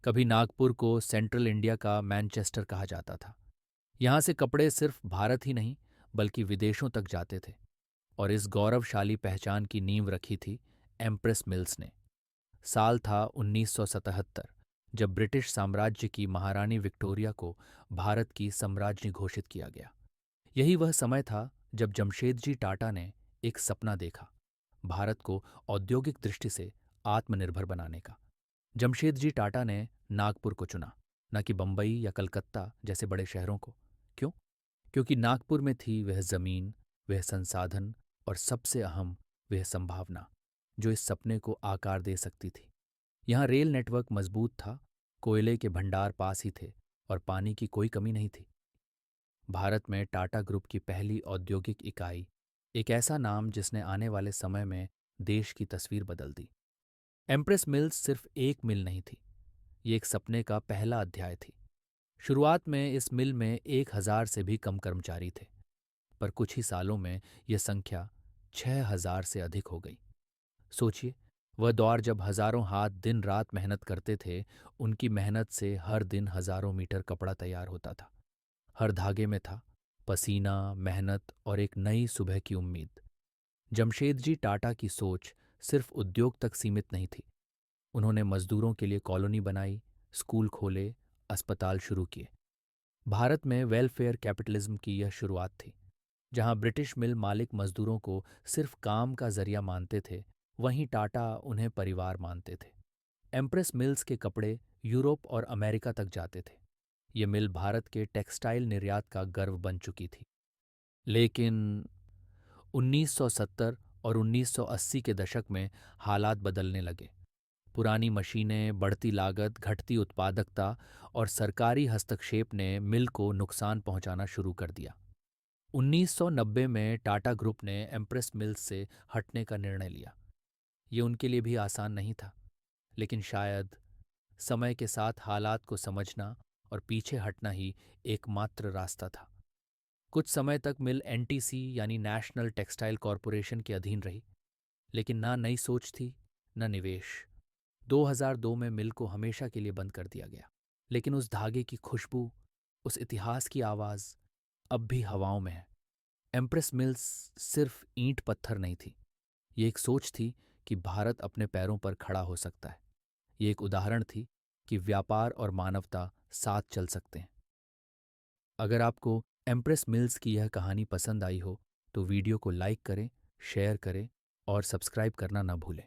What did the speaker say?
कभी नागपुर को central India का मैनचेस्टर कहा जाता था। यहाँ से कपड़े सिर्फ भारत ही नहीं बल्कि विदेशों तक जाते थे। और इस गौरवशाली पहचान की नींव रखी थी एम्प्रेस मिल्स ने। साल था 1977, जब ब्रिटिश साम्राज्य की महारानी विक्टोरिया को भारत की सम्राज्ञी घोषित किया गया। यही वह समय था जब जमशेदजी टाटा ने एक सपना देखा, भारत को औद्योगिक दृष्टि से आत्मनिर्भर बनाने का। जमशेदजी टाटा ने नागपुर को चुना, न कि बंबई या कलकत्ता जैसे बड़े शहरों को। क्यों? क्योंकि नागपुर में थी वह जमीन, वह संसाधन और सबसे अहम वह संभावना जो इस सपने को आकार दे सकती थी। यहाँ रेल नेटवर्क मजबूत था, कोयले के भंडार पास ही थे और पानी की कोई कमी नहीं थी। भारत में टाटा ग्रुप की पहली औद्योगिक इकाई, एक ऐसा नाम जिसने आने वाले समय में देश की तस्वीर बदल दी। एम्प्रेस मिल्स सिर्फ एक मिल नहीं थी, ये एक सपने का पहला अध्याय थी। शुरुआत में इस मिल में 1,000 से भी कम कर्मचारी थे, पर कुछ ही सालों में यह संख्या 6,000 से अधिक हो गई। सोचिए, वह दौर जब हजारों हाथ दिन रात मेहनत करते थे। उनकी मेहनत से हर दिन हजारों मीटर कपड़ा तैयार होता था। हर धागे में था पसीना, मेहनत और एक नई सुबह की उम्मीद। जमशेदजी टाटा की सोच सिर्फ उद्योग तक सीमित नहीं थी। उन्होंने मजदूरों के लिए कॉलोनी बनाई, स्कूल खोले, अस्पताल शुरू किए। भारत में वेलफेयर कैपिटलिज्म की यह शुरुआत थी। जहां ब्रिटिश मिल मालिक मजदूरों को सिर्फ काम का जरिया मानते थे, वहीं टाटा उन्हें परिवार मानते थे। एम्प्रेस मिल्स के कपड़े यूरोप और अमेरिका तक जाते थे। ये मिल भारत के टेक्सटाइल निर्यात का गर्व बन चुकी थी। लेकिन 1970 और 1980 के दशक में हालात बदलने लगे। पुरानी मशीनें, बढ़ती लागत, घटती उत्पादकता और सरकारी हस्तक्षेप ने मिल को नुकसान पहुंचाना शुरू कर दिया। 1990 में टाटा ग्रुप ने एम्प्रेस मिल्स से हटने का निर्णय लिया। ये उनके लिए भी आसान नहीं था, लेकिन शायद समय के साथ हालात को समझना और पीछे हटना ही एकमात्र रास्ता था। कुछ समय तक मिल एनटीसी यानी नेशनल टेक्सटाइल कॉरपोरेशन के अधीन रही, लेकिन ना नई सोच थी, न निवेश। 2002 में मिल को हमेशा के लिए बंद कर दिया गया, लेकिन उस धागे की खुशबू, उस इतिहास की आवाज अब भी हवाओं में है। एम्प्रेस मिल्स सिर्फ ईंट पत्थर नहीं थी, ये एक सोच थी कि भारत अपने पैरों पर खड़ा हो सकता है। ये एक उदाहरण थी कि व्यापार और मानवता साथ चल सकते हैं। अगर आपको एम्प्रेस मिल्स की यह कहानी पसंद आई हो तो वीडियो को लाइक करें, शेयर करें और सब्सक्राइब करना ना भूलें।